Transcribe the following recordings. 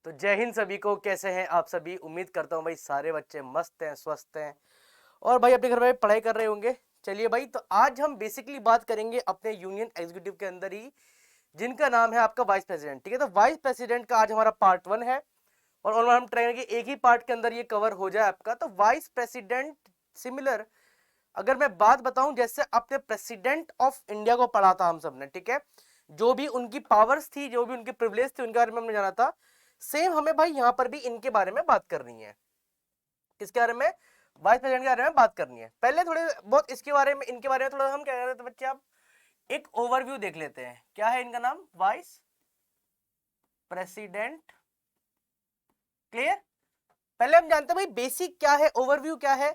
तो जय हिंद सभी को। कैसे हैं आप सभी? उम्मीद करता हूँ भाई सारे बच्चे मस्त हैं, स्वस्थ हैं और भाई अपने घर में पढ़ाई कर रहे होंगे। चलिए भाई, तो आज हम बेसिकली बात करेंगे अपने यूनियन एग्जीक्यूटिव के अंदर ही, जिनका नाम है आपका वाइस प्रेसिडेंट। ठीक है, तो वाइस प्रेसिडेंट का आज हमारा पार्ट 1 है और हम ट्राई करेंगे एक ही पार्ट के अंदर ये कवर हो जाए आपका। तो वाइस प्रेसिडेंट सिमिलर, अगर मैं बात बताऊं, जैसे आपने प्रेसिडेंट ऑफ इंडिया को पढ़ा था हम सब ने, ठीक है, जो भी उनकी पावर्स थी, जो भी उनकी प्रिविलेज थी, उनके बारे में हमने जाना था। सेम हमें भाई यहाँ पर भी इनके बारे में बात करनी है। किसके बारे में? वाइस प्रेसिडेंट के बारे में बात करनी है। पहले थोड़े बहुत इसके बारे में, इनके बारे में थोड़ा हम क्या कर रहे थे बच्चे, आप एक ओवरव्यू देख लेते हैं। क्या है इनका नाम? Vice president. क्लियर? पहले हम जानते हैं भाई बेसिक क्या है, ओवरव्यू क्या है।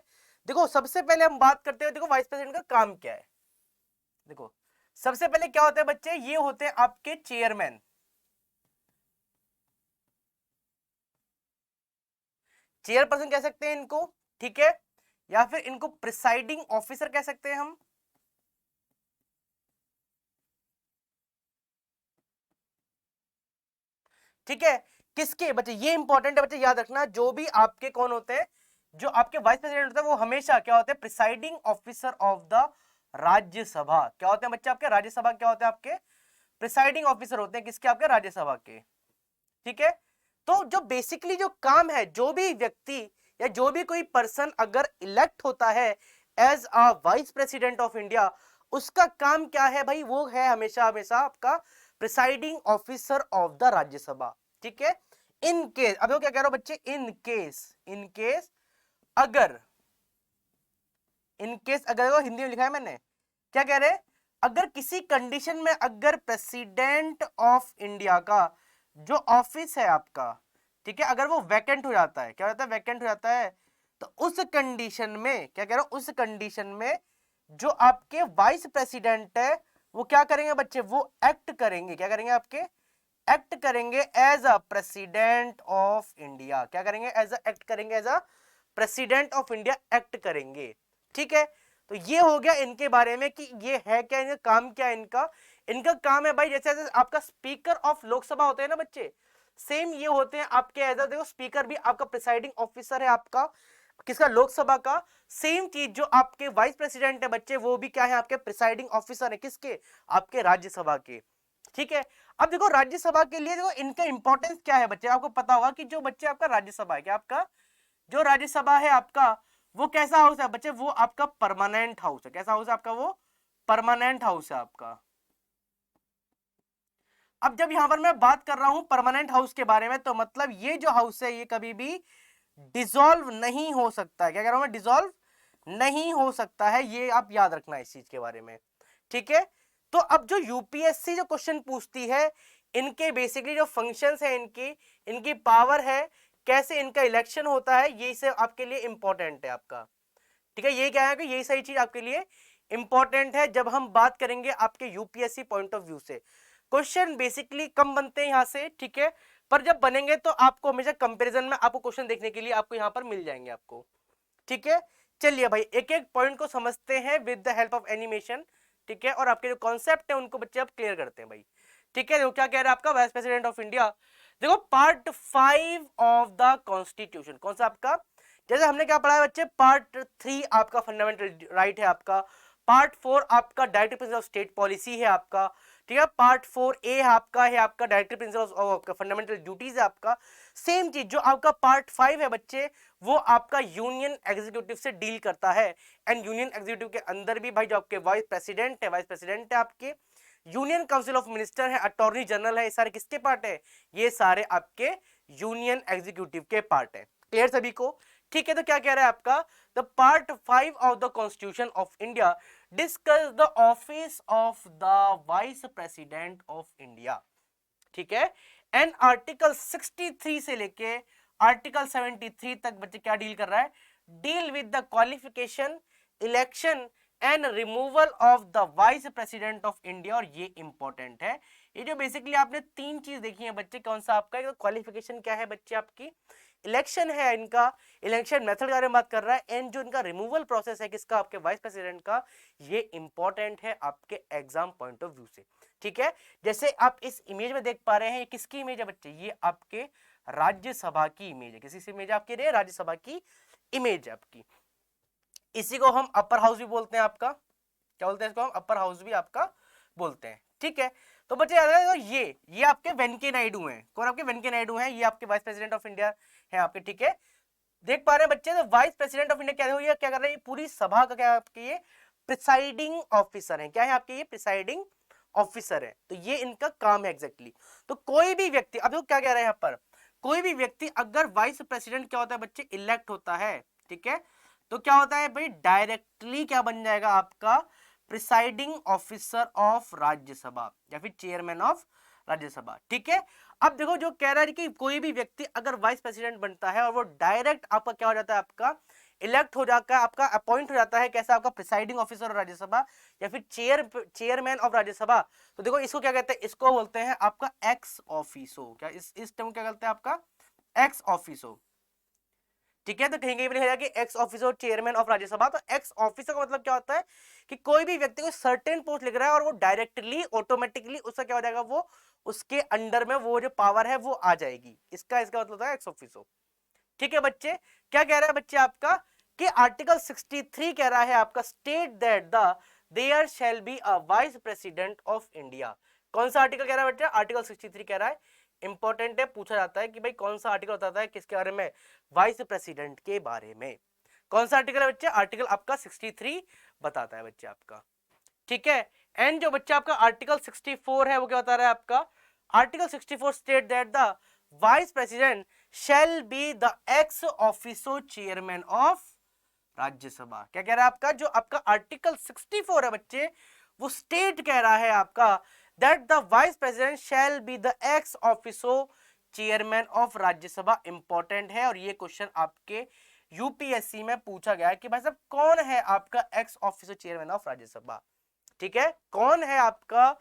देखो, सबसे पहले हम बात करते हैं, देखो वाइस प्रेसिडेंट का काम क्या है। देखो, सबसे पहले क्या होता है बच्चे, ये होते हैं आपके चेयरमैन। चेयरपर्सन कह सकते हैं इनको, ठीक है, या फिर इनको प्रिसाइडिंग ऑफिसर कह सकते हैं हम। ठीक है, किसके बच्चे? ये इंपॉर्टेंट है बच्चे, याद रखना। जो भी आपके कौन होते हैं, जो आपके वाइस प्रेसिडेंट होते हैं, वो हमेशा क्या होते हैं? Presiding officer of the Rajya Sabha. क्या होते हैं बच्चे आपके? राज्यसभा क्या होते हैं आपके? प्रिसाइडिंग ऑफिसर होते हैं किसके? आपके राज्यसभा के। ठीक है, तो जो बेसिकली जो काम है, जो भी व्यक्ति या जो भी कोई पर्सन अगर इलेक्ट होता है as a vice president of India, उसका काम क्या है भाई? वो है हमेशा हमेशा आपका presiding officer of the Rajya Sabha. ठीक है, इन केस, अब वो क्या कह रहा हूं बच्चे, इन केस अगर, अगर वो हिंदी में लिखा है मैंने, क्या कह रहे हैं? अगर किसी कंडीशन में अगर प्रेसिडेंट ऑफ इंडिया का जो ऑफिस है आपका, ठीक है, अगर वो वैकेंट हो जाता है, क्या होता है? वैकेंट हो जाता है, तो उस कंडीशन में क्या कह रहा हूं, उस कंडीशन में जो आपके वाइस प्रेसिडेंट है, वो क्या करेंगे बच्चे? वो एक्ट करेंगे। क्या करेंगे? आपके एक्ट करेंगे as a president of India. क्या करेंगे? एज अ एक्ट करेंगे, as a president of India act करेंगे। ठीक है, तो ये हो गया इनके बारे में कि ये है क्या, इनका काम क्या है। इनका काम है भाई, जैसे जैसे आपका स्पीकर ऑफ लोकसभा होते हैं ना बच्चे, सेम ये होते हैं आपके एज अ, देखो स्पीकर भी आपका प्रिसाइडिंग ऑफिसर है आपका किसका? लोकसभा का। सेम चीज जो आपके वाइस प्रेसिडेंट है बच्चे, वो भी क्या है? आपके प्रिसाइडिंग ऑफिसर है किसके? आपके राज्यसभा के। ठीक है, अब देखो राज्यसभा के लिए देखो इनका इंपॉर्टेंस क्या है बच्चे, आपको पता होगा कि जो बच्चे आपका राज्यसभा है, क्या आपका जो राज्यसभा है आपका, वो कैसा हाउस है बच्चे? वो आपका परमानेंट हाउस है। कैसा हाउस है आपका? वो परमानेंट हाउस है आपका। अब जब यहां पर मैं बात कर रहा हूं परमानेंट हाउस के बारे में, तो मतलब ये जो हाउस है, ये कभी भी डिसॉल्व नहीं हो सकता है। क्या कह रहा हूं मैं? डिसॉल्व नहीं हो सकता है, ये आप याद रखना इस चीज के बारे में। ठीक है, तो अब जो यूपीएससी जो क्वेश्चन पूछती है, इनके बेसिकली जो फंक्शंस है, इनकी इनकी पावर है, कैसे इनका इलेक्शन होता है, ये सब आपके लिए इंपॉर्टेंट है आपका। ठीक है, ये क्या है कि यही सही चीज आपके लिए इंपॉर्टेंट है जब हम बात करेंगे आपके यूपीएससी पॉइंट ऑफ व्यू से। क्वेश्चन बेसिकली कम बनते हैं यहां से, ठीक है, पर जब बनेंगे तो आपको हमेशा कंपैरिजन में आपको क्वेश्चन देखने के लिए आपको यहां पर मिल जाएंगे आपको। ठीक है, चलिए भाई एक एक पॉइंट को समझते हैं with the help of animation. ठीक है, और आपके जो कॉन्सेप्ट है उनको बच्चे आप क्लियर करते हैं भाई। ठीक है, देखो क्या कह रहा है आपका वाइस प्रेसिडेंट ऑफ इंडिया। देखो पार्ट 5 ऑफ द कॉन्स्टिट्यूशन, कौन सा आपका? जैसे हमने क्या पढ़ा है बच्चे, पार्ट 3 आपका फंडामेंटल राइट है आपका, पार्ट 4 आपका directive principle of state policy है आपका। ठीक है, पार्ट 4A आपका है आपका directive principle of fundamental duties है आपका। सेम चीज जो आपका पार्ट 5 है बच्चे, वो आपका यूनियन एग्जीक्यूटिव से डील करता है। एंड यूनियन एग्जीक्यूटिव के अंदर भी भाई जो आपके वाइस प्रेसिडेंट है आपके, यूनियन काउंसिल ऑफ मिनिस्टर है, अटॉर्नी जनरल है, ये सारे किसके पार्ट है? ये सारे आपके यूनियन एग्जीक्यूटिव के पार्ट है। क्लियर सभी को? ठीक है, तो क्या कह रहा है आपका, the part 5 of the constitution of India discuss the office of the vice president of India. ठीक है, एंड आर्टिकल 63 से लेके आर्टिकल 73 तक बच्चे क्या डील कर रहा है? Deal with the qualification, election and removal of the vice president of India. और ये इंपॉर्टेंट है, ये जो बेसिकली आपने तीन चीज देखी है बच्चे, कौन सा आपका? क्वालिफिकेशन क्या है बच्चे आपकी, इलेक्शन है इनका, इलेक्शन मेथड के बारे में बात कर रहा है, एंड जो इनका रिमूवल प्रोसेस है किसका? आपके वाइस प्रेसिडेंट का। ये इंपॉर्टेंट है आपके एग्जाम पॉइंट ऑफ व्यू से। ठीक है, जैसे आप इस इमेज में देख पा रहे हैं, ये किसकी इमेज है बच्चे? ये आपके राज्यसभा की इमेज है। किसी से इमेज आपकी रही है? राज्यसभा की इमेज है आपकी। इसी को हम अपर हाउस भी बोलते हैं आपका, क्या बोलते हैं इसको हम? अपर हाउस भी आपका बोलते हैं। ठीक है, तो बच्चे याद रखो ये आपके वेंकैया नायडू हैं। कौन आपके? वेंकैया नायडू हैं, ये आपके वाइस प्रेसिडेंट ऑफ इंडिया है आपके। ठीक है, देख पा रहे हैं बच्चे, तो वाइस प्रेसिडेंट ऑफ इंडिया क्या कर रहे हैं? पूरी सभा का क्या आपके ये प्रिसाइडिंग ऑफिसर है। क्या है आपके? ये प्रिसाइडिंग ऑफिसर है। तो ये इनका काम है एग्जैक्टली। तो कोई भी व्यक्ति, अब देखो क्या कह रहे हैं यहाँ पर, कोई भी व्यक्ति अगर वाइस प्रेसिडेंट क्या होता है बच्चे? इलेक्ट होता है। ठीक है, तो क्या होता है भाई? डायरेक्टली क्या बन जाएगा आपका? प्रिसाइडिंग ऑफिसर ऑफ राज्यसभा या फिर चेयरमैन ऑफ राज्यसभा। ठीक है, अब देखो जो कह रहा है कि कोई भी व्यक्ति अगर वाइस प्रेसिडेंट बनता है और वो डायरेक्ट आपका क्या हो जाता है? आपका इलेक्ट हो जाता है, आपका अपॉइंट हो जाता है। कैसा? आपका प्रिसाइडिंग ऑफिसर ऑफ राज्यसभा या फिर चेयरमैन ऑफ राज्यसभा। तो देखो इसको क्या कहते हैं? इसको बोलते हैं आपका एक्स ऑफिसो। क्या इस टर्म क्या कहते हैं? आपका एक्स ऑफिसो। ठीक है, तो कहीं कहीं लिखा कि x officer chairman of Rajya Sabha. तो एक्स ऑफिसर का मतलब क्या होता है? कि कोई भी व्यक्ति को सर्टेन पोस्ट लिख रहा है और वो डायरेक्टली ऑटोमेटिकली उसका क्या हो जाएगा? वो उसके अंडर में वो जो पावर है वो आ जाएगी। इसका मतलब होता है एक्स ऑफिसर। ठीक है बच्चे, क्या कह रहा है बच्चे आपका? कि आर्टिकल 63 कह रहा है आपका, state that there shall be a vice president of India. कौन सा आर्टिकल कह रहा है बच्चे? आर्टिकल 63 कह रहा है। इंपॉर्टेंट है, पूछा जाता है कि भाई कौन सा आर्टिकल बताता है किसके बारे में? वाइस प्रेसिडेंट के बारे में। कौन सा आर्टिकल है बच्चे? आर्टिकल आपका 63 बताता है बच्चे आपका। ठीक है, एंड जो बच्चा आपका आर्टिकल 64 है वो क्या बता रहा है आपका? Article 64 state that the vice president shall be the x officio chairman of Rajya Sabha. क्या कह रहा है आपका? जो आपका आर्टिकल 64 है बच्चे, वो स्टेट कह रहा है आपका that the vice president shall be the x officio chairman of Rajya Sabha. Important है और ये क्वेश्चन आपके यूपीएससी में पूछा गया है कि भाई साहब कौन है आपका x officio chairman of Rajya Sabha. ठीक है, कौन है आपका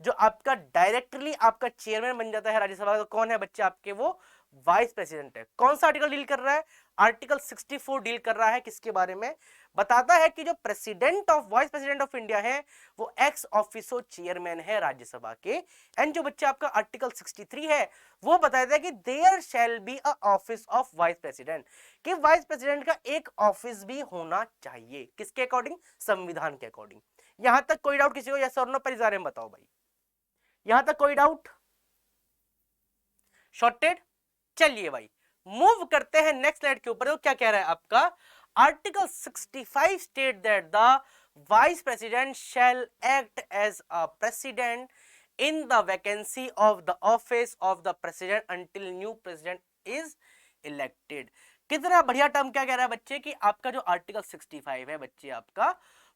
जो आपका डायरेक्टली आपका चेयरमैन बन जाता है राज्यसभा? तो कौन है बच्चे आपके? वो वाइस प्रेसिडेंट है। कौन सा आर्टिकल डील कर रहा है? आर्टिकल 64 डील कर रहा है किसके बारे में? बताता है कि जो president of vice president of India है वो एक्स ऑफिसो चेयरमैन है राज्यसभा के। एंड जो बच्चा आपका आर्टिकल 63 है वो बताता है कि there shall be a office of vice president, कि वाइस प्रेसिडेंट का एक ऑफिस भी होना चाहिए। किसके अकॉर्डिंग? संविधान के अकॉर्डिंग। यहां तक कोई डाउट किसी को? यस और नो पर इस बारे में बताओ भाई, यहां तक कोई डाउट? शॉर्टेड। चलिए भाई मूव करते हैं नेक्स्ट स्लाइड के ऊपर। तो क्या कह रहा है आपका? Article 65 state that the vice president shall act as a president in the vacancy of the office of the president until new president is elected. कितना बढ़िया टर्म। क्या कह रहा है बच्चे? कि आपका जो आर्टिकल 65 है बच्चे आपका,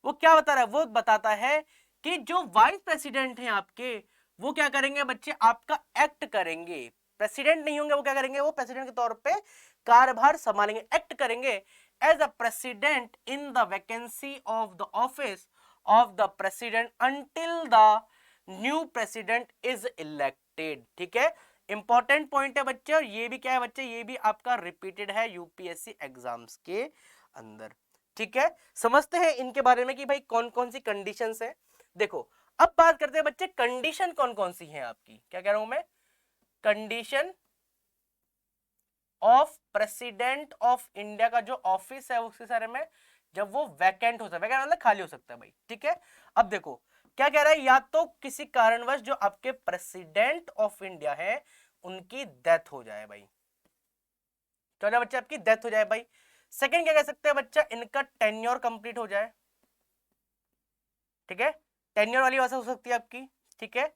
वो क्या बता रहा है? वो बताता है कि जो वाइस प्रेसिडेंट हैं आपके, वो क्या करेंगे बच्चे? आपका एक्ट करेंगे। प्रेसिडेंट नहीं होंगे, वो क्या करेंगे? वो प्रेसिडेंट के तौर पे कार्यभार संभालेंगे, एक्ट करेंगे as a president in the vacancy of the office of the president until the new president is elected. ठीक है, इंपॉर्टेंट पॉइंट है बच्चे। और ये भी क्या है बच्चे? ये भी आपका रिपीटेड है यूपीएससी एग्जाम्स के अंदर। ठीक है, समझते हैं इनके बारे में कि भाई कौन कौन सी कंडीशंस है। देखो अब बात करते हैं बच्चे कंडीशन कौन कौन सी है आपकी। क्या कह रहा हूं मैं? Condition of president of India का जो ऑफिस है उसके बारे में, जब वो वैकेंट होता है, वैकेंट मतलब खाली हो सकता है भाई। ठीक है, अब देखो क्या कह रहा है? या तो किसी कारणवश जो आपके प्रेसिडेंट ऑफ इंडिया है उनकी डेथ हो जाए भाई। क्या हो जाए बच्चा? आपकी डेथ हो जाए भाई। सेकंड क्या कह सकते हैं बच्चा? इनका टेन्योर कंप्लीट हो जाए। ठीक है, टेन्योर वाली भाषा हो सकती है आपकी। ठीक है,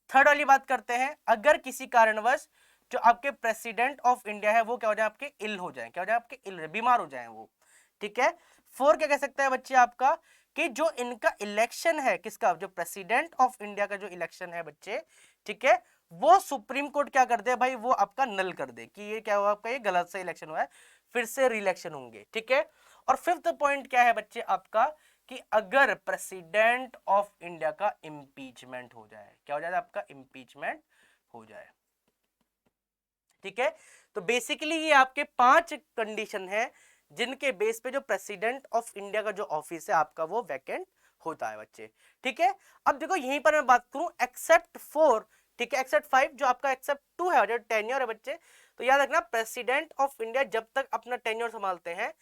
थर्ड वाली बात करते हैं, अगर किसी कारणवश जो आपके प्रेसिडेंट ऑफ इंडिया है वो क्या हो जाए? आपके इल हो जाए। क्या हो जाए? आपके इल, बीमार हो जाए वो। ठीक है, फोर क्या कह सकते हैं बच्चे आपका? कि जो इनका इलेक्शन है, किसका? जो प्रेसिडेंट ऑफ इंडिया का जो इलेक्शन है बच्चे, ठीक है, वो सुप्रीम कोर्ट क्या कर दे भाई? वो आपका नल कर दे कि ये क्या हुआ आपका? ये गलत से इलेक्शन हुआ है, फिर से रिइलेक्शन होंगे। ठीक है, और फिफ्थ पॉइंट क्या है बच्चे आपका? कि अगर प्रेसिडेंट ऑफ इंडिया का इंपीचमेंट हो जाए। क्या हो जाए आपका? इंपीचमेंट हो जाए। ठीक है, तो बेसिकली ये आपके 5 कंडीशन है जिनके बेस पे जो प्रेसिडेंट ऑफ इंडिया का जो ऑफिस है आपका वो वैकेंट होता है बच्चे। ठीक है, अब देखो यहीं पर मैं बात करूं एक्सेप्ट फॉर ठीक है, एक्सेप्ट 5 जो आपका एक्सेप्ट 2 है जो टेन्योर है बच्चे, तो याद रखना प्रेसिडेंट ऑफ इंडिया जब तक अपना टेन्योर संभालते हैं,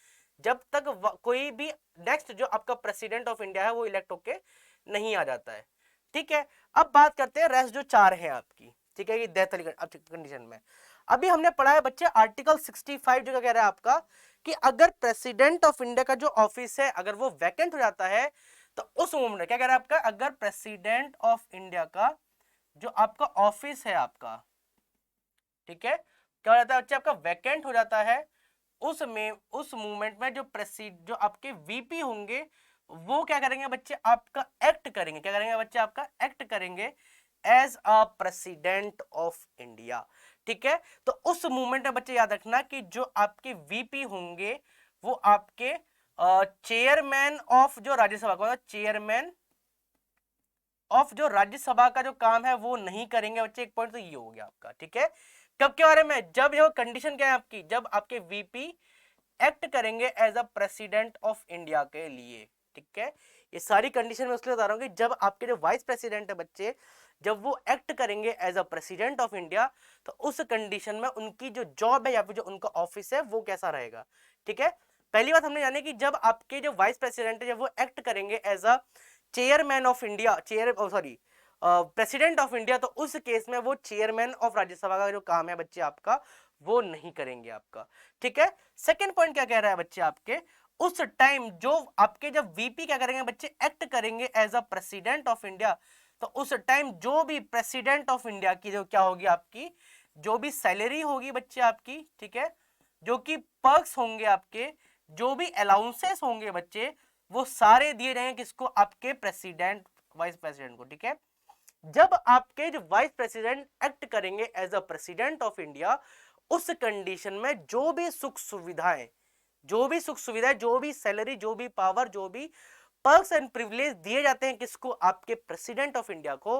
जब तक कोई भी नेक्स्ट जो आपका प्रेसिडेंट ऑफ इंडिया है वो इलेक्ट होके नहीं आ जाता है। ठीक है, अब बात करते हैं रेस्ट जो 4 है आपकी, ठीक है, ये डेथ वाली कंडीशन में। अभी हमने पढ़ा है बच्चे आर्टिकल 65 जो कह रहा है आपका कि अगर प्रेसिडेंट ऑफ इंडिया का जो ऑफिस है अगर वो वैकेंट हो जाता है तो उस मोमेंट में क्या कह रहा है आपका, अगर प्रेसिडेंट ऑफ इंडिया का जो आपका ऑफिस है आपका, ठीक है, क्या हो जाता है बच्चे आपका वैकेंट हो जाता है, उस मूवमेंट में जो आपके वीपी होंगे वो क्या करेंगे बच्चे, आपका एक्ट करेंगे, क्या करेंगे बच्चे, आपका एक्ट करेंगे as a president of India. ठीक है, तो उस मूवमेंट में बच्चे याद रखना कि जो आपके वीपी होंगे वो आपके चेयरमैन ऑफ जो राज्यसभा का, चेयरमैन ऑफ जो राज्यसभा का जो काम है वो नहीं करेंगे बच्चे। एक पॉइंट तो ये हो गया आपका। ठीक है, कब के बारे में, जब ये कंडीशन क्या है आपकी, जब आपके वीपी एक्ट करेंगे as a president of India के लिए। ठीक है, ये सारी कंडीशन में उसके बता रहा हूं कि जब आपके जो वाइस प्रेसिडेंट है बच्चे, जब वो एक्ट करेंगे as a president of India, तो उस कंडीशन में उनकी जो जॉब है या फिर जो उनका ऑफिस है वो कैसा रहेगा। ठीक है, पहली बात हमने जानी कि जब आपके जो वाइस प्रेसिडेंट है जब वो एक्ट करेंगे as a chairman of India, president of India, तो उस केस में वो चेयरमैन ऑफ राज्यसभा का जो काम है बच्चे आपका वो नहीं करेंगे आपका। ठीक है, सेकंड पॉइंट क्या कह रहा है बच्चे आपके, उस टाइम जो आपके जब वीपी क्या करेंगे बच्चे, एक्ट करेंगे as a president of India, तो उस टाइम जो भी प्रेसिडेंट ऑफ इंडिया की जो क्या होगी आपकी, जो भी सैलरी होगी बच्चे आपकी, ठीक है, जो कि पर्क्स होंगे आपके, जो भी अलाउंसेस होंगे बच्चे, वो सारे दिए जाएंगे किसको, आपके प्रेसिडेंट वाइस प्रेसिडेंट को। ठीक है, जब आपके जो वाइस प्रेसिडेंट एक्ट करेंगे as a president of India, उस कंडीशन में जो भी सुख सुविधाएं, जो भी सैलरी, जो भी पावर, जो भी पर्क्स एंड प्रिविलेज दिए जाते हैं किसको, आपके प्रेसिडेंट ऑफ इंडिया को,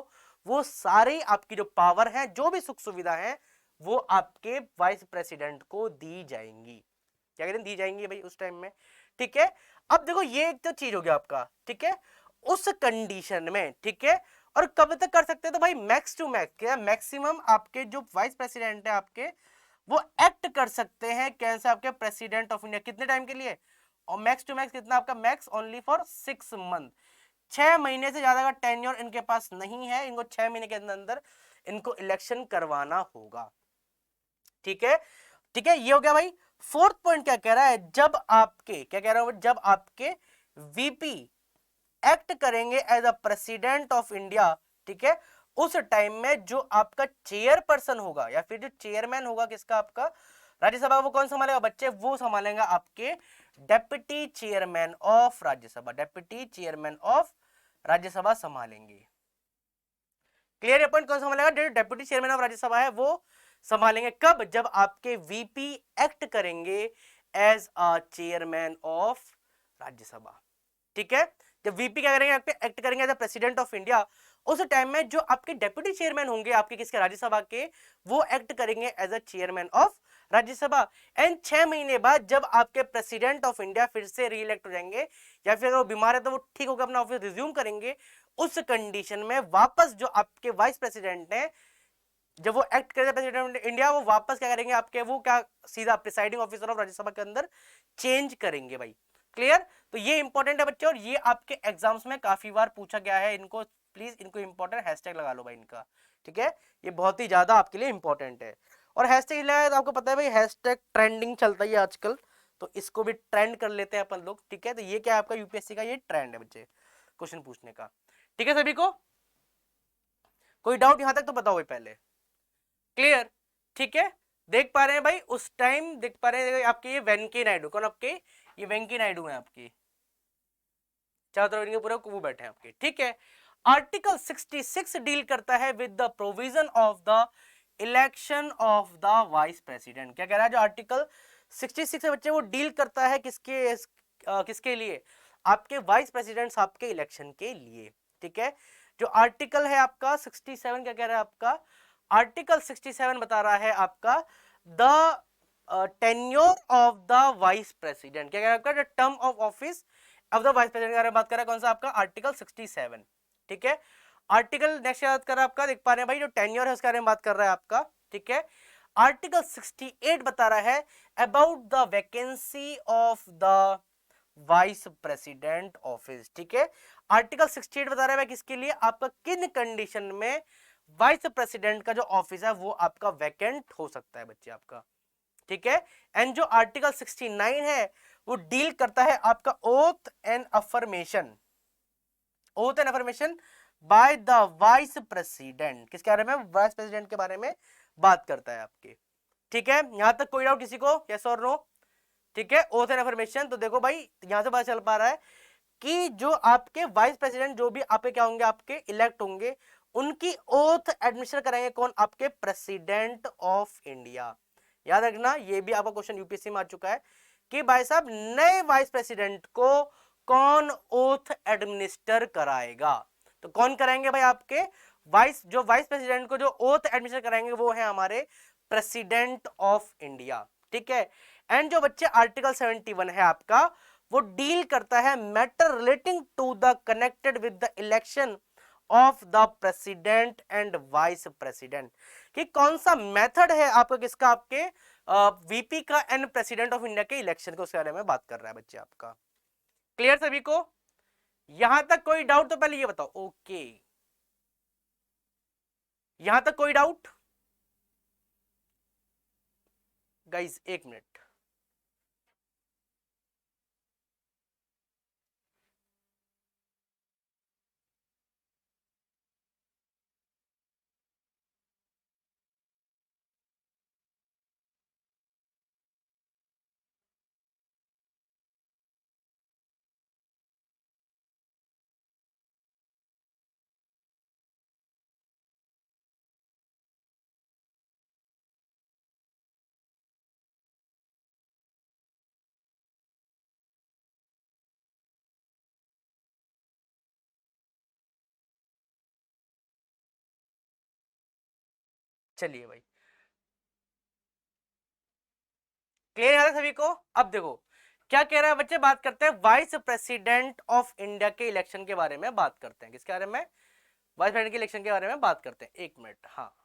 वो सारे आपकी जो पावर है, जो भी सुख सुविधा है, वो आपके वाइस प्रेसिडेंट को दी जाएंगी। क्या कहते हैं, दी जाएंगी भाई उस टाइम में। ठीक है, अब देखो ये एक तो चीज हो गया आपका। ठीक है, उस कंडीशन में, ठीक है, और कब तक कर सकते हैं, तो भाई मैक्स टू मैक्स क्या, मैक्सिमम आपके जो वाइस प्रेसिडेंट है आपके वो एक्ट कर सकते हैं कैसे, आपके प्रेसिडेंट ऑफ इंडिया कितने टाइम के लिए, और मैक्स टू मैक्स कितना आपका, मैक्स ओनली फॉर 6 मंथ, 6 महीने से ज्यादा का टेन्योर इनके पास नहीं है, इनको 6 महीने के अंदर अंदर इनको इलेक्शन करवाना होगा। ठीक है, ठीक है, ये हो गया भाई। फोर्थ पॉइंट क्या कह रहा है, जब आपके, क्या कह रहा हूं, जब आपके वीपी एक्ट करेंगे as a president of India, ठीक है, उस टाइम में जो आपका चेयरपर्सन होगा या फिर जो चेयरमैन होगा किसका, आपका राज्यसभा, वो कौन संभालेगा बच्चे, वो संभालेगा आपके deputy chairman of Rajya Sabha, deputy chairman of Rajya Sabha संभालेंगे। क्लियर है पॉइंट, कौन संभालेगा, जो डेप्यूटी चेयरमैन ऑफ राज्यसभा है वो संभालेंगे, कब, जब आपके वीपी एक्ट करेंगे as a chairman of Rajya Sabha. ठीक है, जब वीपी क्या करेंगे, आपके एक्ट करेंगे as a president of India, उस टाइम में जो आपके डेप्यूटी चेयरमैन होंगे आपके किसके, राज्यसभा के, वो एक्ट करेंगे as a chairman of Rajya Sabha. And 6 महीने बाद जब आपके प्रेसिडेंट ऑफ इंडिया फिर से री इलेक्ट हो जाएंगे या फिर अगर वो बीमार है तो वो ठीक होकर अपना ऑफिस रिज्यूम करेंगे, उस कंडीशन में वापस जो आपके वाइस प्रेसिडेंट है, जब वो एक्ट करेंगे प्रेसिडेंट ऑफ इंडिया, वो वापस क्या करेंगे आपके, वो क्या सीधा प्रिसाइडिंग ऑफिसर ऑफ राज्यसभा के अंदर चेंज करेंगे भाई। क्लियर, तो ये इंपॉर्टेंट है बच्चे, और ये आपके एग्जाम्स में काफी बार पूछा गया है, इनको प्लीज इनको इंपॉर्टेंट हैशटैग लगा लो भाई इनका। ठीक है, ये बहुत ही ज्यादा आपके लिए इंपॉर्टेंट है, और हैशटैग लगाया तो आपको पता है भाई हैशटैग ट्रेंडिंग चलता है आजकल, तो इसको भी ट्रेंड कर लेते हैं अपन लोग। ठीक है, तो ये क्या है आपका यूपीएससी का ये ट्रेंड है बच्चे क्वेश्चन पूछने का। ठीक है, सभी को कोई डाउट यहां तक तो बताओ भाई पहले। क्लियर, ठीक है, देख पा रहे हैं भाई, उस टाइम देख पा रहे हैं आपके ये वेंकैया नायडू, कौन आपके, ये वेंकैया नायडू है आपकी, चारों तरफ इनके पूरे वो बैठे हैं आपके। ठीक है, आर्टिकल 66 डील करता है with the provision of the election of the vice president. क्या कह रहा है जो आर्टिकल 66 है बच्चे, वो डील करता है किसके लिए, आपके वाइस प्रेसिडेंट आपके इलेक्शन के लिए। ठीक है, जो आर्टिकल है आपका 67 क्या कह रहा है आपका, आर्टिकल 67 बता रहा है आपका the tenure of the vice president, क्या कह रहा है आपका, the term of office of the vice president के बारे में बात कर रहा है, कौन सा आपका आर्टिकल 67। ठीक है, आर्टिकल नेक्स्ट याद कर आपका, देख पा रहे हैं भाई, जो टेन्योर है उसके बारे में बात कर रहा है आपका, ठीक है। आर्टिकल 68 बता रहा है about the vacancy of the vice president office, ठीक है। आर्टिकल 68 बता रहा है किसके लिए, आपका किन कंडीशन में वाइस प्रेसिडेंट का जो ऑफिस है वो आपका वैकेंट हो सकता है बच्चे आपका, ठीक है। एंड जो आर्टिकल 69 है वो डील करता है आपका oath and affirmation, oath and affirmation by the vice president, किसके बारे में, वाइस प्रेसिडेंट के बारे में बात करता है आपके, ठीक है। यहां तक कोई डाउट किसी को, यस और नो, ठीक है। ओथ एंड अफर्मेशन, तो देखो भाई यहां से पता चल पा रहा है कि जो आपके वाइस प्रेसिडेंट जो भी आपके क्या होंगे, आपके इलेक्ट होंगे, उनकी ओथ एडमिनिस्टर कराएंगे कौन, आपके प्रेसिडेंट ऑफ इंडिया। याद रखना ये भी आपका क्वेश्चन यूपीएससी में आ चुका है कि भाई साहब नए वाइस प्रेसिडेंट को कौन ओथ एडमिनिस्टर कराएगा, तो कौन कराएंगे भाई, आपके जो वाइस प्रेसिडेंट को जो ओथ एडमिनिस्टर कराएंगे वो है हमारे प्रेसिडेंट ऑफ इंडिया, ठीक है। एंड जो बच्चे आर्टिकल 71 है आपका, वो डील करता है matter relating to the connected with the election of the president and vice president, कि कौन सा मेथड है आपका किसका, आपके वीपी का एंड प्रेसिडेंट ऑफ इंडिया के इलेक्शन को, उसके बारे में बात कर रहा है बच्चे आपका। क्लियर सभी को, यहां तक कोई डाउट, तो पहले ये बताओ, ओके यहां तक कोई डाउट गाइस, एक मिनट। चलिए भाई, क्लियर है सभी को। अब देखो क्या कह रहा है बच्चे, बात करते हैं वाइस प्रेसिडेंट ऑफ इंडिया के इलेक्शन के बारे में बात करते हैं, किसके बारे में, वाइस प्रेसिडेंट के इलेक्शन के बारे में बात करते हैं, एक मिनट, हाँ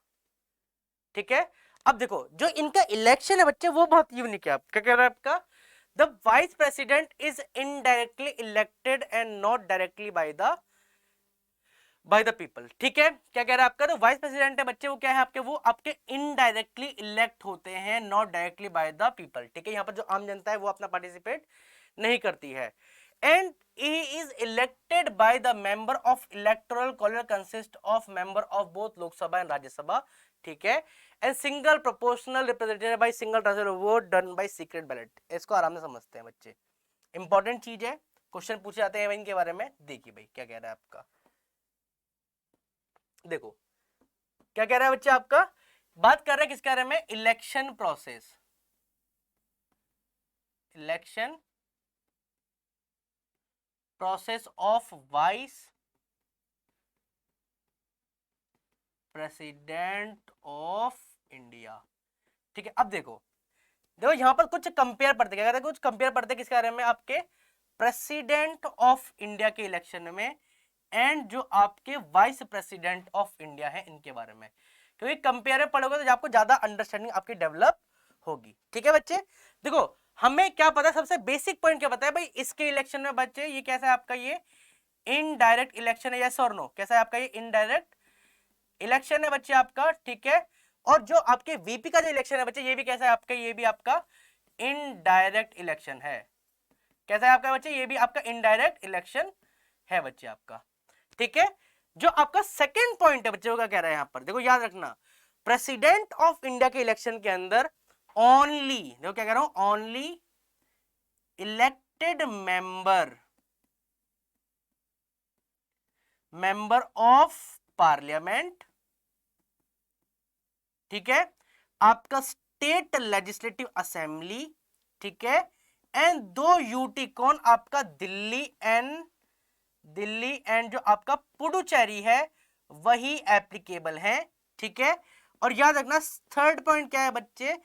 ठीक है। अब देखो जो इनका इलेक्शन है बच्चे वो बहुत यूनिक है, क्या कह रहा है आपका, the vice president is indirectly elected and not directly by the people, ठीक है। क्या कह रहा है आपका, तो वाइस प्रेसिडेंट है बच्चे वो क्या है आपके, वो आपके इनडायरेक्टली इलेक्ट होते हैं, not directly by the people, ठीक है। यहाँ पर जो आम जनता है वो अपना पार्टिसिपेट नहीं करती है। And he is elected by the member of electoral college consist of member of both Lok Sabha and Rajya Sabha, ठीक है। And single proportional represented by single transfer vote done by secret ballot, इसको आराम से समझते हैं बच्चे, इंपॉर्टेंट चीज है, क्वेश्चन पूछे जाते हैं इनके बारे में। देखिए भाई क्या कह रहा है आपका, देखो क्या कह रहा है बच्चे आपका, बात कर रहे हैं किसके बारे में, election process, election process of vice president of India, ठीक है। अब देखो देखो यहां पर कुछ कंपेयर पढ़ते, क्या कहते हैं, कुछ कंपेयर पढ़ते किसके बारे में, आपके प्रेसिडेंट ऑफ इंडिया के इलेक्शन में एंड जो आपके वाइस प्रेसिडेंट ऑफ इंडिया है इनके बारे में, क्योंकि कंपेयर पढ़ोगे तो आपको ज्यादा अंडरस्टैंडिंग आपकी डेवलप होगी, ठीक है बच्चे। देखो हमें क्या पता है, सबसे बेसिक पॉइंट क्या पता है भाई, इसके इलेक्शन में बच्चे ये कैसा है आपका, ये इनडायरेक्ट इलेक्शन है, यस और नो, कैसा है आपका, ये इनडायरेक्ट इलेक्शन है बच्चे आपका, ठीक है। और जो आपके वीपी का जो इलेक्शन है बच्चे, ये भी कैसा है आपका, ये भी आपका इनडायरेक्ट इलेक्शन है, कैसा है आपका बच्चे, ये भी आपका इनडायरेक्ट इलेक्शन है बच्चे आपका, ठीक है। जो आपका सेकंड पॉइंट है बच्चों का कह रहा है यहां पर, देखो याद रखना, प्रेसिडेंट ऑफ इंडिया के इलेक्शन के अंदर ओनली, देखो क्या कह रहा हूं, only elected member of parliament, ठीक है, आपका स्टेट लेजिस्लेटिव असेंबली, ठीक है, एंड दो यूटी कौन, आपका दिल्ली एंड जो आपका पुडुचेरी है वही एप्लीकेबल है, ठीक है। और याद रखना थर्ड पॉइंट क्या है बच्चे,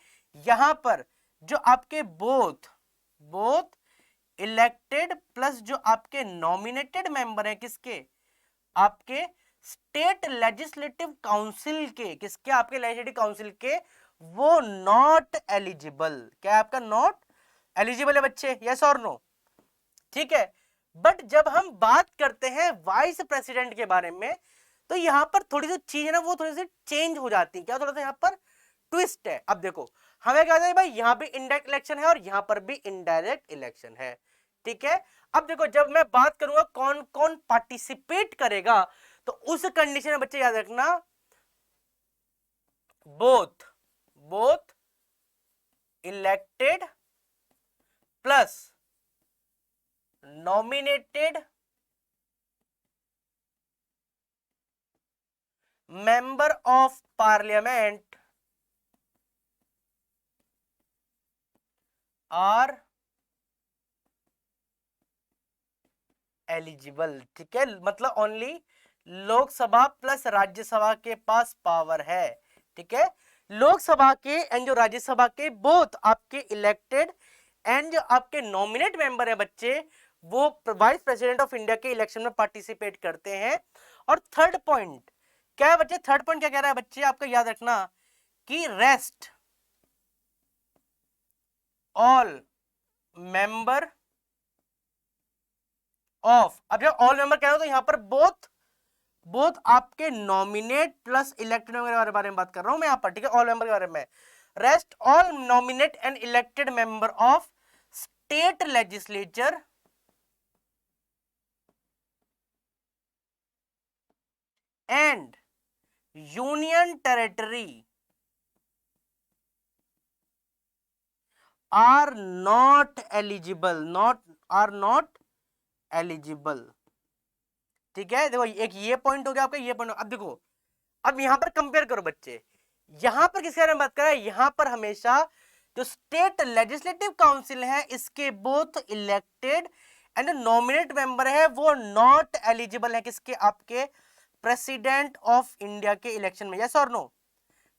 यहां पर जो आपके बोथ इलेक्टेड प्लस जो आपके नॉमिनेटेड मेंबर है किसके, आपके स्टेट लेजिस्लेटिव काउंसिल के, किसके, आपके लेजिस्लेटिव काउंसिल के, वो नॉट एलिजिबल, क्या है आपका, नॉट एलिजिबल है बच्चे, यस और नो, ठीक है। बट जब हम बात करते हैं वाइस प्रेसिडेंट के बारे में, तो यहां पर थोड़ी सी चीज है ना, वो थोड़ी सी चेंज हो जाती है, क्या, थोड़ा सा यहां पर ट्विस्ट है। अब देखो हमें क्या है भाई, यहां पे इनडायरेक्ट इलेक्शन है और यहां पर भी इनडायरेक्ट इलेक्शन है, ठीक है। अब देखो जब मैं बात करूंगा कौन कौन पार्टिसिपेट करेगा, तो उस कंडीशन में बच्चे याद रखना, both both elected plus nominated member of parliament are eligible, ठीक है। मतलब ओनली लोकसभा प्लस राज्यसभा के पास पावर है, ठीक है। लोकसभा के एंड जो राज्यसभा के बोथ आपके इलेक्टेड एंड जो आपके नॉमिनेट मेंबर है बच्चे, वो वाइस प्रेसिडेंट ऑफ इंडिया के इलेक्शन में पार्टिसिपेट करते हैं। और थर्ड पॉइंट क्या है बच्चे, थर्ड पॉइंट क्या कह रहा है बच्चे, आपका याद रखना कि रेस्ट ऑल मेंबर ऑफ, अब जब ऑल मेंबर कह रहे हो तो यहां पर बोथ बोथ आपके नॉमिनेट प्लस इलेक्टेड मेंबर के बारे में बात कर रहा हूं मैं यहां पर, ठीक है, ऑल मेंबर के बारे में। Rest all nominate and elected member of state legislature and union territory are not eligible, are not eligible, ठीक है। देखो एक ये पॉइंट हो गया आपका, ये पॉइंट। अब देखो अब यहां पर कंपेयर करो बच्चे, यहां पर किसके बारे में बात कर रहा है, यहां पर हमेशा जो स्टेट लेजिस्लेटिव काउंसिल है इसके both elected and nominate member है वो नॉट एलिजिबल है, किसके, आपके प्रेसिडेंट ऑफ इंडिया के इलेक्शन में, यस और नो,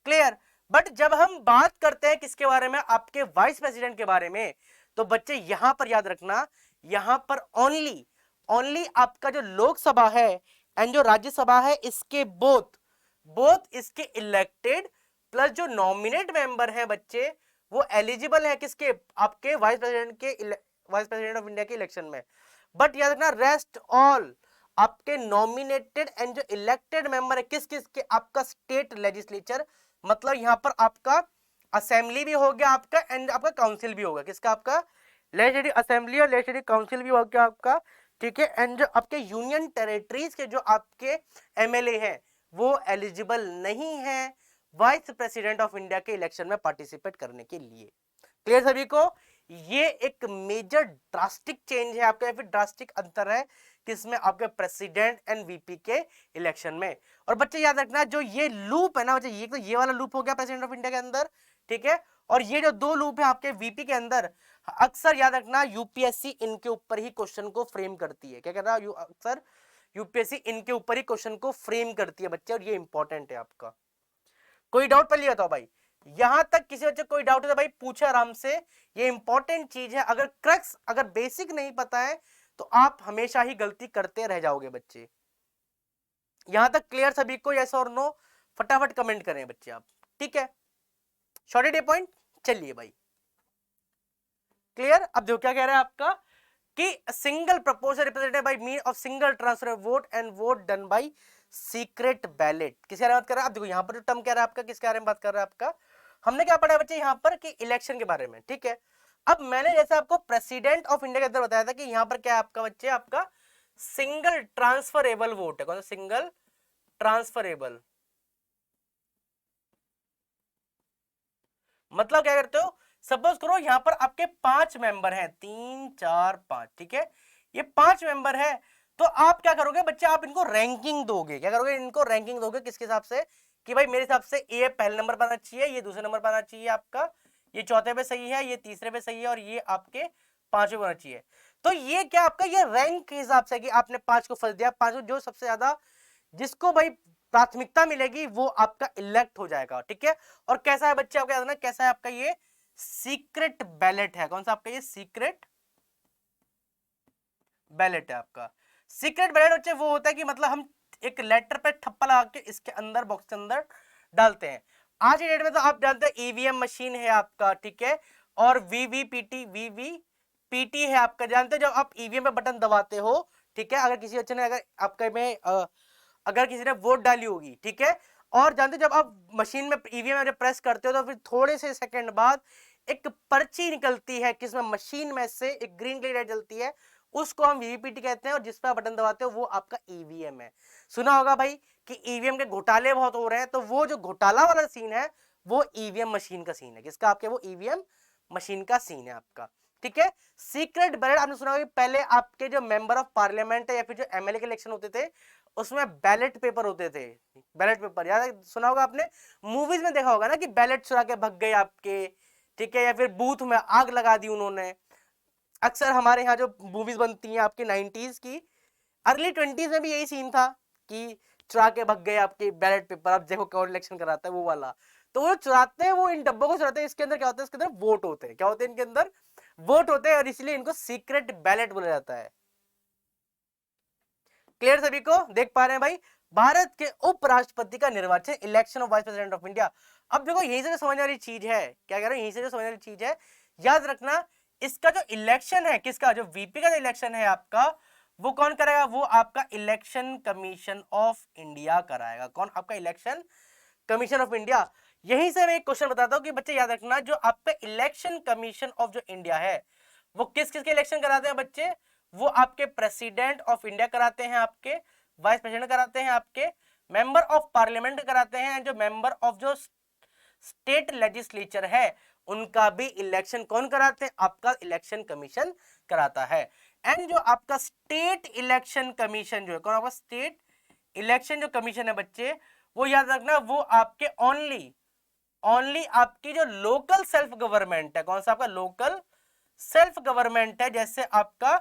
क्लियर। बट जब हम बात करते हैं किसके बारे में, आपके वाइस प्रेसिडेंट के बारे में, तो बच्चे यहां पर याद रखना, यहां पर ओनली ओनली आपका जो लोकसभा है एंड जो राज्यसभा है इसके बोथ बोथ इसके इलेक्टेड प्लस जो नॉमिनेट मेंबर हैं बच्चे, वो एलिजिबल है किसके, आपके वाइस प्रेसिडेंट के, वाइस प्रेसिडेंट ऑफ इंडिया के इलेक्शन में। बट याद रखना रेस्ट ऑल आपके नॉमिनेटेड एंड जो इलेक्टेड मेंबर है किस किस के, आपका स्टेट लेजिस्लेचर, मतलब यहां पर आपका असेंबली भी हो गया आपका एंड आपका काउंसिल भी होगा, किसका, आपका लेजिस्लेटिव असेंबली और लेजिस्लेटिव काउंसिल भी हो गया आपका, ठीक है। एंड जो आपके यूनियन टेरिटरीज के जो आपके एमएलए हैं वो एलिजिबल नहीं है वाइस प्रेसिडेंट ऑफ इंडिया के इलेक्शन में पार्टिसिपेट करने के लिए, क्लियर सभी को। ये एक मेजर ड्रास्टिक चेंज है आपका, या फिर ड्रास्टिक अंतर है किसमें, आपके प्रेसिडेंट एंड वीपी के इलेक्शन में। और बच्चे याद रखना जो ये लूप है ना बच्चे, ये तो ये वाला लूप हो गया प्रेसिडेंट ऑफ इंडिया के अंदर, ठीक है। और ये जो दो लूप है आपके वीपी के अंदर, अक्सर याद रखना यूपीएससी इनके ऊपर ही क्वेश्चन को फ्रेम करती है, क्या कह रहा है अक्सर यूपीएससी इनके ऊपर ही क्वेश्चन को फ्रेम करती है बच्चे, और ये इंपॉर्टेंट है आपका। कोई डाउट पहले बताओ भाई, यहां तक किसी बच्चे कोई डाउट है तो भाई पूछे आराम से, ये इंपॉर्टेंट चीज है। अगर क्रक्स अगर बेसिक नहीं पता है तो आप हमेशा ही गलती करते रह जाओगे बच्चे। यहां तक क्लियर सभी को, यस और नो, फटाफट कमेंट करें बच्चे आप, ठीक है। शॉर्टेड पॉइंट, चलिए भाई क्लियर। अब देखो क्या कह रहा है आपका कि single proposal represented by mean of single transfer vote and vote done by secret ballot, किसके बारे में बात कर रहा है। अब देखो यहां पर जो टर्म कह रहा है आपका, किसके बारे में बात कर रहा है आपका, हमने क्या पढ़ा बच्चे यहां पर कि इलेक्शन के बारे में, ठीक है। अब मैंने जैसे आपको प्रेसिडेंट ऑफ इंडिया के अंदर बताया था कि यहां पर क्या है आपका बच्चे, आपका सिंगल ट्रांसफरेबल वोट है, कौन सा, सिंगल ट्रांसफरेबल, मतलब क्या करते हो, सपोज करो यहां पर आपके 5 मेंबर हैं, 3 4 5, ठीक है, ये 5 मेंबर है, तो आप क्या करोगे बच्चे, आप इनको रैंकिंग दोगे, क्या करोगे, इनको रैंकिंग दोगे किसके हिसाब से, कि भाई मेरे हिसाब से ये पहले नंबर पर आना चाहिए, ये दूसरे नंबर पर आना चाहिए आपका, ये चौथे पे सही है, ये तीसरे पे सही है, और ये आपके 5वें पे आना चाहिए। तो ये क्या आपका ये रैंक के हिसाब से कि आपने 5 को फर्स्ट दिया, 5 जो सबसे ज्यादा जिसको भाई प्राथमिकता मिलेगी वो आपका इलेक्ट हो जाएगा, ठीक है। और कैसा है बच्चे आपका याद ना, कैसा है आपका ये सीक्रेट बैलेट है, कौन सा आपका ये सीक्रेट बैलेट है आपका। सीक्रेट बैलेट बच्चे वो होता है कि मतलब हम एक लेटर पे ठप्पा लगा के इसके अंदर बॉक्स के अंदर डालते हैं। आज की डेट में तो आप जानते हैं ईवीएम मशीन है आपका, ठीक है, और वीवीपीटी है आपका। जानते हैं जब आप ईवीएम पे बटन दबाते हो, ठीक है, अगर किसी बच्चे ने अगर आपके में अगर किसी ने वोट डाली होगी, ठीक है, और जानते जब आप मशीन में ईवीएम में प्रेस करते हो तो फिर थोड़े से सेकंड बाद एक पर्ची निकलती है, किसमें मशीन में से एक ग्रीन कलर लाइट जलती है, उसको हम वीवीपीटी कहते हैं, और जिस पर आप बटन दबाते हो वो आपका ईवीएम है। सुना होगा भाई कि ईवीएम के घोटाले बहुत हो रहे हैं, तो वो जो घोटाला वाला सीन है वो ईवीएम मशीन का सीन है। किसका? आपके वो ईवीएम मशीन का सीन है आपका, ठीक है। सीक्रेट बैलेट आपने सुना होगा, पहले आपके जो मेंबर ऑफ पार्लियामेंट है या फिर जो एमएलए के इलेक्शन होते थे उसमें बैलेट पेपर होते थे, बैलेट पेपर याद है, सुना होगा आपने, मूवीज में देखा होगा ना कि बैलेट चुरा के भग गए आपके, ठीक है, या फिर बूथ में आग लगा दी उन्होंने। अक्सर हमारे यहाँ जो मूवीज बनती हैं आपके 90s की, अर्ली 20s में भी यही सीन था कि चुरा के भग गए आपके बैलेट पेपर, अब देखो कौन इलेक्शन कराता है वो वाला। तो वो चुराते हैं, वो इन डब्बों को चुराते हैं। इसके अंदर क्या होता है? इसके अंदर वोट होते हैं। क्या होते हैं इनके अंदर? वोट होते हैं, और इसलिए इनको सीक्रेट बैलेट बोला जाता है। क्लियर सभी को? देख पा रहे हैं भाई, भारत के उपराष्ट्रपति का निर्वाचन, election of vice president of India. अब देखो यहीं से जो समझने वाली चीज है, क्या कह रहे हैं, यहीं से जो समझने वाली चीज है, याद रखना इसका जो इलेक्शन है, किसका? जो वीपी का जो इलेक्शन है आपका, वो कौन कराएगा? वो आपका इलेक्शन कमीशन ऑफ इंडिया कराएगा। कौन? आपका इलेक्शन कमीशन ऑफ इंडिया। यहीं से मैं एक क्वेश्चन बताता हूं कि बच्चे याद रखना, जो आपका इलेक्शन कमीशन ऑफ जो इंडिया है वो किस किस के इलेक्शन कराते हैं बच्चे? वो आपके प्रेसिडेंट ऑफ इंडिया कराते हैं, आपके वाइस प्रेसिडेंट कराते हैं, आपके मेंबर ऑफ पार्लियामेंट कराते हैं, जो मेंबर ऑफ जो स्टेट लेजिस्लेचर है उनका भी इलेक्शन कौन कराते हैं? आपका इलेक्शन कमीशन कराता है। एंड जो आपका स्टेट इलेक्शन कमीशन जो है, कौन? आपका स्टेट इलेक्शन जो कमीशन है बच्चे, वो याद रखना वो आपके ओनली आपकी जो लोकल सेल्फ गवर्नमेंट है, कौन सा? आपका लोकल सेल्फ गवर्नमेंट है, जैसे आपका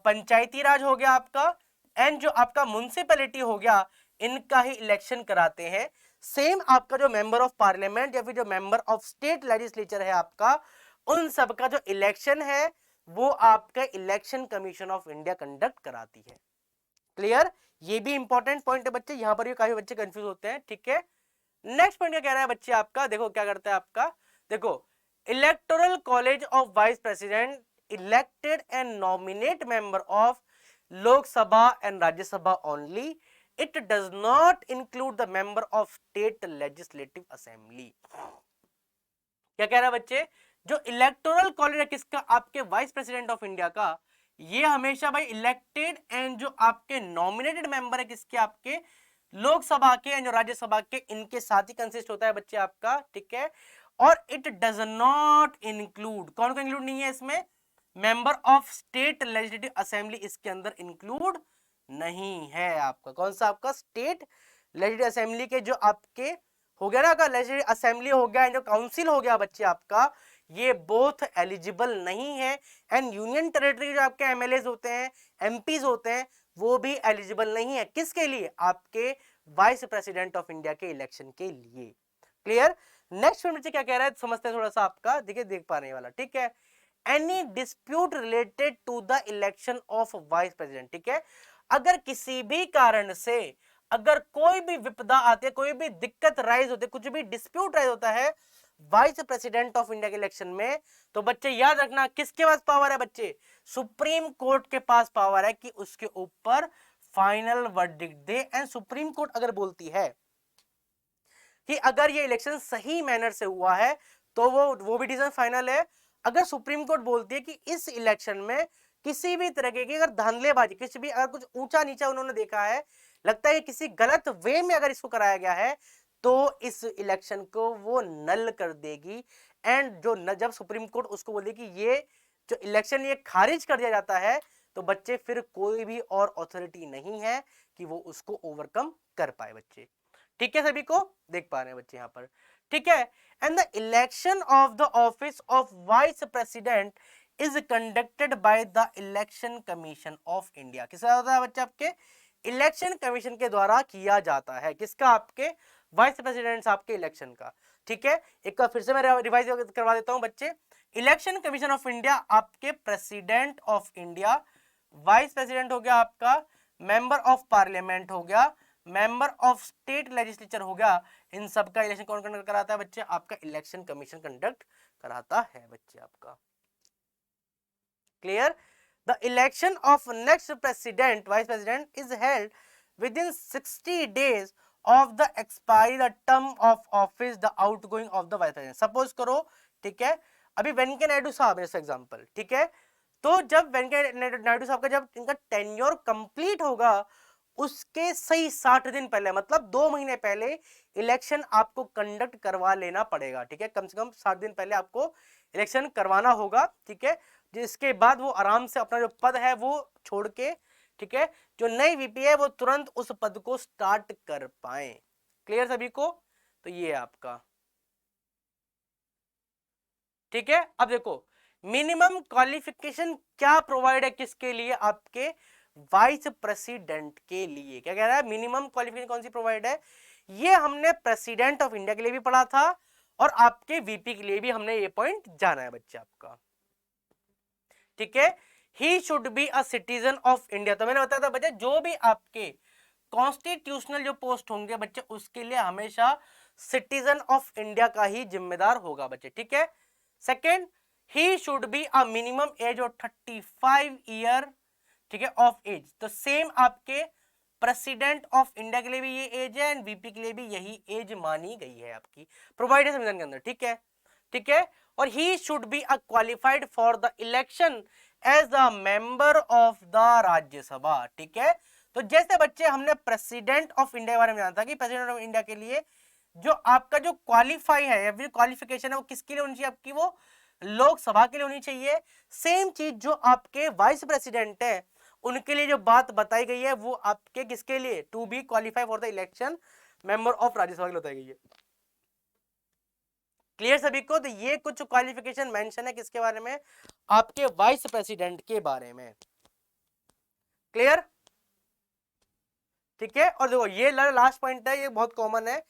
पंचायती राज हो गया आपका, एंड जो आपका म्युनिसिपैलिटी हो गया, इनका ही इलेक्शन कराते हैं। सेम आपका जो मेंबर ऑफ पार्लियामेंट या फिर जो मेंबर ऑफ स्टेट लेजिस्लेचर है आपका, उन सब का जो इलेक्शन है वो आपका election commission of India conduct कराती है। क्लियर? ये भी इंपॉर्टेंट पॉइंट है बच्चे, यहां पर ये काफी बच्चे कंफ्यूज होते हैं, ठीक है। नेक्स्ट पॉइंट क्या कह रहा है बच्चे आपका, देखो क्या करता है आपका, देखो electoral college of vice president elected and nominate member of लोक सभा and Rajya Sabha only, it does not include the member of state legislative assembly. क्या कह रहा है बच्चे? जो इलेक्टोरल कॉलेज है किसका? आपके वाइस प्रेसिडेंट ऑफ इंडिया का, ये हमेशा भाई इलेक्टेड एंड जो आपके नॉमिनेटेड मेंबर है किसके? आपके लोकसभा के एंड जो राज्यसभा के, इनके साथ ही कंसिस्ट होता है बच्चे आपका, ठीक है। और इट डज नॉट इंक्लूड, कौन कौन इंक्लूड नहीं है इसमें? Member of state legislative assembly इसके अंदर इंक्लूड नहीं है आपका। कौन सा? आपका स्टेट लेजिस्लेटिव असेंबली के जो आपके हो गया ना, लेजिस्लेटिव असेंबली हो गया, जो काउंसिल हो गया बच्चे आपका, ये बोथ एलिजिबल नहीं है। एंड यूनियन टेरिटरी जो आपके एमएलए होते हैं, एमपीज होते हैं, वो भी एलिजिबल नहीं है। किसके लिए? आपके वाइस प्रेसिडेंट ऑफ इंडिया के इलेक्शन के लिए। क्लियर? नेक्स्ट बच्चे क्या कह रहा है समझते हैं थोड़ा सा आपका, देखिए देख पा रहे वाला, ठीक है। Any dispute related to the election of vice president, ठीक है, अगर किसी भी कारण से अगर कोई भी विपदा आती है, कोई भी दिक्कत राइज होती है, कुछ भी डिस्प्यूट राइज होता है वाइस प्रेसिडेंट ऑफ इंडिया के इलेक्शन में, तो बच्चे याद रखना किसके पास पावर है बच्चे? सुप्रीम कोर्ट के पास पावर है कि उसके ऊपर final verdict they. And supreme court अगर बोलती है कि अगर ये इलेक्शन सही मैनर से हुआ है तो वो भी डिसीजन फाइनल है। अगर सुप्रीम कोर्ट बोलती है कि इस इलेक्शन में किसी भी तरह की अगर धांधलेबाजी, किसी भी अगर कुछ ऊंचा नीचा उन्होंने देखा है, लगता है किसी गलत वे में अगर इसको कराया गया है, तो इस इलेक्शन को वो नल कर देगी। एंड जो जब सुप्रीम कोर्ट उसको बोलेगी ये जो इलेक्शन ये खारिज कर दिया जाता है, तो बच्चे फिर कोई भी और अथॉरिटी नहीं है कि वो उसको ओवरकम कर पाए बच्चे। ठीक है, सभी को देख पा रहे हैं बच्चे यहाँ पर, ठीक है। And the election of the office of vice president is conducted by the election commission of India. किसका होता है बच्चे? आपके इलेक्शन कमीशन के द्वारा किया जाता है। किसका? आपके वाइस प्रेसिडेंट आपके इलेक्शन का, ठीक है। एक बार फिर से मैं रिवाइज करवा देता हूं बच्चे। इलेक्शन कमीशन ऑफ इंडिया आपके president of India, vice president हो गया आपका मेंबर ऑफ पार्लियामेंट हो गया, मेंबर ऑफ स्टेट लेजिस्लेचर हो गया, इन सब का इलेक्शन कौन कंडक्ट कराता है बच्चे? आपका इलेक्शन कमीशन कंडक्ट कराता है बच्चे आपका। Clear? The election of next president vice president is held with in 60 days of the expiry the term of office the outgoing of the vice president. Suppose करो, ठीक है, अभी वेंकैया नायडू साहब जैसे एग्जांपल, ठीक है, तो जब वेंकैया नायडू साहब का जब इनका टेन्योर कंप्लीट होगा उसके सही 60 दिन पहले, मतलब 2 महीने पहले इलेक्शन आपको कंडक्ट करवा लेना पड़ेगा, ठीक है, कम से कम 60 दिन पहले आपको इलेक्शन करवाना होगा, ठीक है, जिसके बाद वो आराम से अपना जो पद है वो छोड़ के, ठीक है, जो नई वीपी है वो तुरंत उस पद को स्टार्ट कर पाए। क्लियर सभी को? तो ये आपका, ठीक है। अब देखो मिनिमम क्वालिफिकेशन क्या प्रोवाइड है किसके लिए? आपके वाइस प्रेसिडेंट के लिए। क्या कह रहा है? मिनिमम क्वालिफिकेशन कौन सी प्रोवाइड है? ये हमने प्रेसिडेंट ऑफ इंडिया के लिए भी पढ़ा था और आपके वीपी के लिए भी हमने ये पॉइंट जाना है बच्चे आपका, ठीक है। He should be a citizen of India. तो मैंने बताया था बच्चे जो भी आपके कॉन्स्टिट्यूशनल जो पोस्ट होंगे बच्चे उसके लिए हमेशा सिटीजन ऑफ इंडिया का ही जिम्मेदार होगा बच्चे, ठीक है। Second, he should be a minimum age of 35 year, ठीक है, ऑफ एज। तो सेम आपके प्रेसिडेंट ऑफ इंडिया के लिए भी ये एज है एंड वीपी के लिए भी यही एज मानी गई है आपकी, प्रोवाइड है संविधान के अंदर, ठीक है, ठीक है। और he should be a qualified for the election as the member of the Rajya Sabha, ठीक है। तो जैसे बच्चे हमने प्रेसिडेंट ऑफ इंडिया के बारे में जाना था कि प्रेसिडेंट ऑफ इंडिया के लिए जो आपका जो क्वालिफाई है या फिर क्वालिफिकेशन है वो किसके लिए होनी चाहिए? आपकी वो लोकसभा के लिए होनी चाहिए। सेम चीज जो आपके वाइस प्रेसिडेंट है उनके लिए जो बात बताई गई है वो आपके किसके लिए? To be qualify for the election member of Rajya Sabha के लिए बताई गई है। क्लियर सभी को? तो ये कुछ क्वालिफिकेशन मेंशन है किसके बारे में? आपके वाइस प्रेसिडेंट के बारे में। क्लियर? ठीक है। और देखो ये लास्ट पॉइंट है, ये बहुत कॉमन है।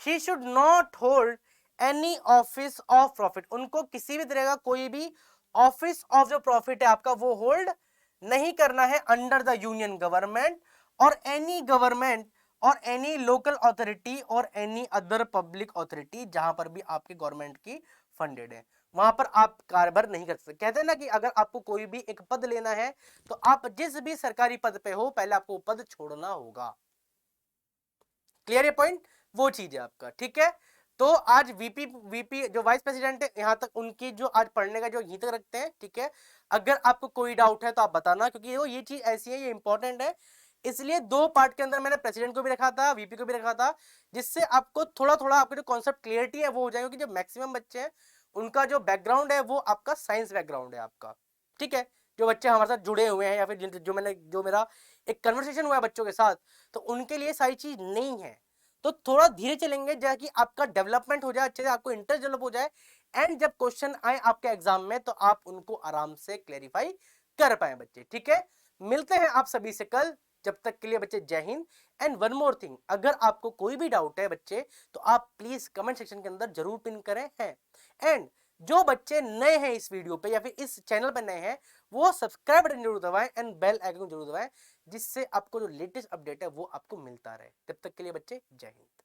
He should not hold any office of profit. उनको किसी भी तरह का कोई भी ऑफिस ऑफ जो प्रॉफिट है आपका वो होल्ड नहीं करना है अंडर द यूनियन गवर्नमेंट और एनी गवर्नमेंट और एनी लोकल अथॉरिटी और एनी अदर पब्लिक अथॉरिटी जहां पर भी आपके गवर्नमेंट की फंडेड है वहां पर आप कारभार नहीं कर सकते। कहते हैं ना कि अगर आपको कोई भी एक पद लेना है तो आप जिस भी सरकारी पद पे हो पहले आपको पद छोड़ना होगा। क्लियर ये पॉइंट? वो चीज है आपका, ठीक है। तो आज वीपी जो वाइस प्रेसिडेंट है यहां तक उनकी जो आज पढ़ने का जो यहीं तक रखते हैं, ठीक है। अगर आपको कोई डाउट है तो आप बताना, क्योंकि वो ये चीज ऐसी है, ये इंपॉर्टेंट है, इसलिए 2 पार्ट के अंदर मैंने प्रेसिडेंट को भी रखा था, वीपी को भी रखा था, जिससे आपको थोड़ा थोड़ा आपका जो कॉन्सेप्ट क्लियरिटी है वो हो जाएगा। क्योंकि जो मैक्सिमम बच्चे हैं उनका जो बैकग्राउंड है वो आपका साइंस बैकग्राउंड है आपका, ठीक है। जो बच्चे हमारे साथ जुड़े हुए हैं या फिर जो मेरा एक कन्वर्सेशन हुआ है बच्चों के साथ, तो उनके लिए सारी चीज नहीं है। तो थोड़ा धीरे चलेंगे ताकि आपका डेवलपमेंट हो जाए अच्छे से, आपको इंटरेस्ट डेवलप हो जाए एंड जब क्वेश्चन आए आपके एग्जाम में तो आप उनको आराम से क्लेरिफाई कर पाए बच्चे, ठीक है। मिलते हैं आप सभी से कल, जब तक के लिए बच्चे जय Hind. And one more thing, अगर आपको कोई भी डाउट है बच्चे तो आप प्लीज कमेंट सेक्शन के अंदर जरूर पिन करें हैं। एंड जो बच्चे नए हैं इस वीडियो पे या फिर इस चैनल पर नए हैं वो सब्सक्राइब बटन जरूर दबाएं एंड बेल आइकन जरूर दबाएं, जिससे आपको जो लेटेस्ट अपडेट है वो आपको मिलता रहे। तब तक के लिए बच्चे जय हिंद।